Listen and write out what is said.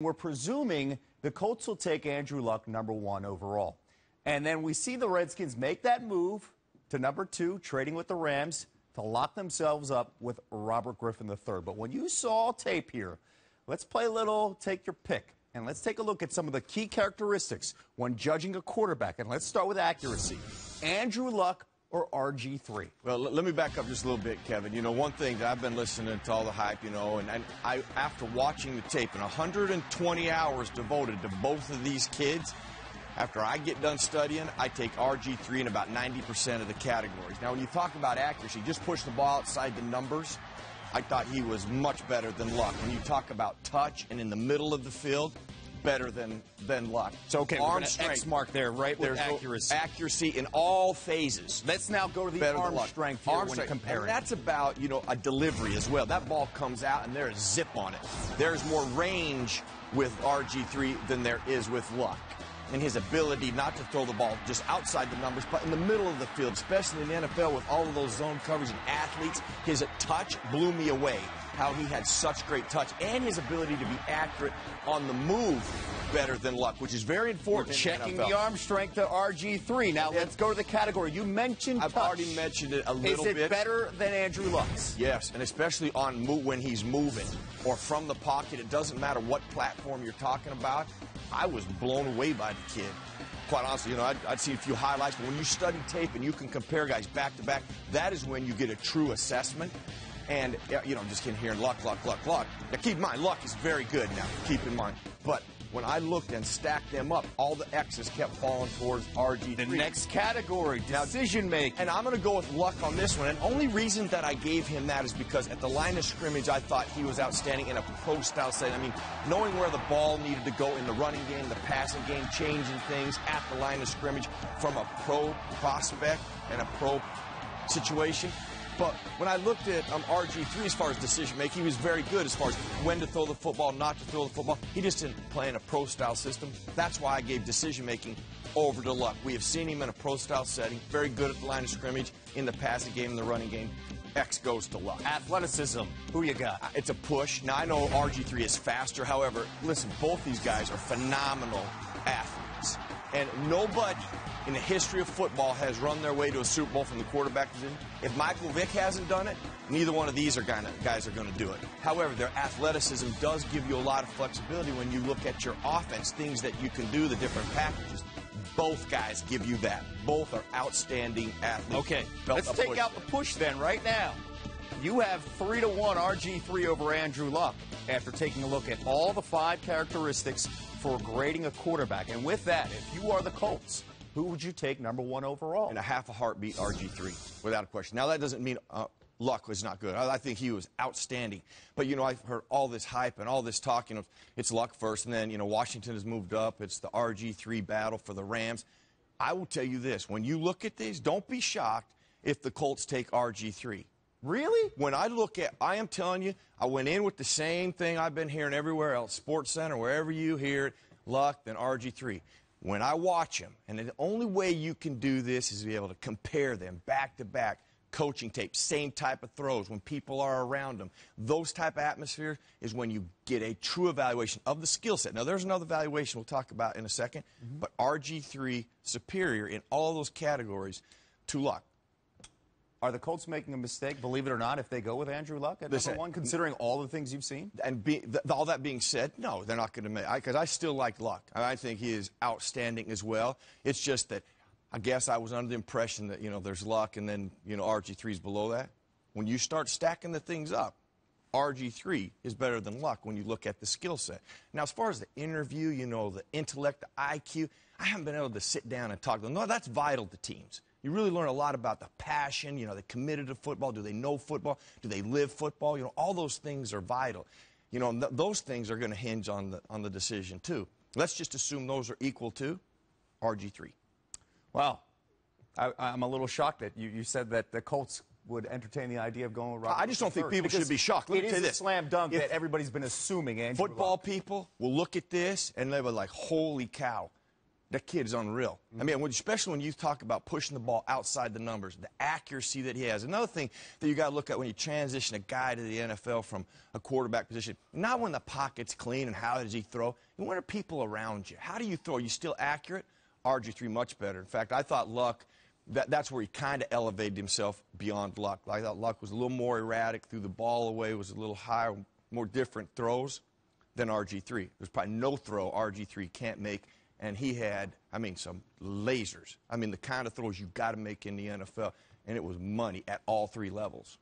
We're presuming the Colts will take Andrew Luck #1 overall. And then we see the Redskins make that move to #2, trading with the Rams to lock themselves up with Robert Griffin III. But when you saw tape here, let's play a little take your pick. And let's take a look at some of the key characteristics when judging a quarterback. And let's start with accuracy. Andrew Luck or RG3? Well, let me back up just a little bit, Kevin. You know, one thing that I've been listening to all the hype, you know, and I after watching the tape and 120 hours devoted to both of these kids, after I get done studying, I take RG3 in about 90% of the categories. Now, when you talk about accuracy, just push the ball outside the numbers, I thought he was much better than Luck. When you talk about touch and in the middle of the field, better than Luck. So, okay, arm strength. X mark there, right? There's accuracy. Accuracy in all phases. Let's now go to the arm strength here when comparing. And that's about, you know, a delivery as well. That ball comes out and there's zip on it. There's more range with RG3 than there is with Luck. And his ability not to throw the ball just outside the numbers, but in the middle of the field, especially in the NFL with all of those zone coverage and athletes, his touch blew me away. How he had such great touch and his ability to be accurate on the move better than Luck, which is very important. We're checking the arm strength to RG3. Now let's go to the category. You mentioned touch. I've already mentioned it a little bit. Is it better than Andrew Luck's? Yes, and especially on when he's moving or from the pocket. It doesn't matter what platform you're talking about. I was blown away by the kid. Quite honestly, you know, I'd seen a few highlights, but when you study tape and you can compare guys back to back, that is when you get a true assessment. And, you know, I'm just kidding here, Luck. Now, keep in mind, Luck is very good now, keep in mind. But when I looked and stacked them up, all the X's kept falling towards RG3. The next category, decision-making. And I'm going to go with Luck on this one. And only reason that I gave him that is because at the line of scrimmage, I thought he was outstanding in a pro-style setting. I mean, knowing where the ball needed to go in the running game, the passing game, changing things at the line of scrimmage from a pro prospect and a pro situation. But when I looked at RG3 as far as decision-making, he was very good as far as when to throw the football, not to throw the football. He just didn't play in a pro-style system. That's why I gave decision-making over to Luck. We have seen him in a pro-style setting, very good at the line of scrimmage, in the passing game, in the running game. X goes to Luck. Athleticism, who you got? It's a push. Now, I know RG3 is faster. However, listen, both these guys are phenomenal athletes. And nobody in the history of football has run their way to a Super Bowl from the quarterback position. If Michael Vick hasn't done it, neither one of these guys are going to do it. However, their athleticism does give you a lot of flexibility when you look at your offense, things that you can do, the different packages. Both guys give you that. Both are outstanding athletes. Okay, let's take out the push then right now. You have 3-1 RG3 over Andrew Luck after taking a look at all the 5 characteristics for grading a quarterback. And with that, if you are the Colts, who would you take #1 overall? In a half a heartbeat, RG3, without a question. Now, that doesn't mean Luck was not good. I think he was outstanding. But, you know, I've heard all this hype and all this talk. You know, it's Luck first, and then, you know, Washington has moved up. It's the RG3 battle for the Rams. I will tell you this. When you look at these, don't be shocked if the Colts take RG3. Really? When I look at, I am telling you, I went in with the same thing I've been hearing everywhere else, Sports Center, wherever you hear it, Luck, then RG3. When I watch them, and the only way you can do this is to be able to compare them back-to-back, coaching tape, same type of throws, when people are around them. Those type of atmospheres is when you get a true evaluation of the skill set. Now, there's another evaluation we'll talk about in a second, but RG3 superior in all those categories to Luck. Are the Colts making a mistake, believe it or not, if they go with Andrew Luck at #1, considering all the things you've seen? And all that being said, no, they're not going to make it, because I still like Luck. I think he is outstanding as well. It's just that I guess I was under the impression that, you know, there's Luck and then, you know, RG3's below that. When you start stacking the things up, RG3 is better than Luck when you look at the skill set. Now, as far as the interview, you know, the intellect, the IQ, I haven't been able to sit down and talk to them. No, that's vital to teams. You really learn a lot about the passion, you know, they're committed to football. Do they know football? Do they live football? You know, all those things are vital. You know, those things are going to hinge on the decision, too. Let's just assume those are equal to RG3. Well, I'm a little shocked that you said that the Colts would entertain the idea of going with Robert. I just don't think people should be shocked. Let me tell you this. It is a slam dunk that everybody's been assuming Andrew Football Luck. People will look at this and they were like, holy cow. that kid is unreal. I mean, especially when you talk about pushing the ball outside the numbers, the accuracy that he has. Another thing that you got to look at when you transition a guy to the NFL from a quarterback position, not when the pocket's clean and how does he throw, and when are people around you? How do you throw? Are you still accurate? RG3 much better. In fact, I thought Luck, that's where he kind of elevated himself beyond Luck. I thought Luck was a little more erratic, threw the ball away, was a little higher, more different throws than RG3. There's probably no throw RG3 can't make. And he had, I mean, some lasers. I mean, the kind of throws you got to make in the NFL. And it was money at all three levels.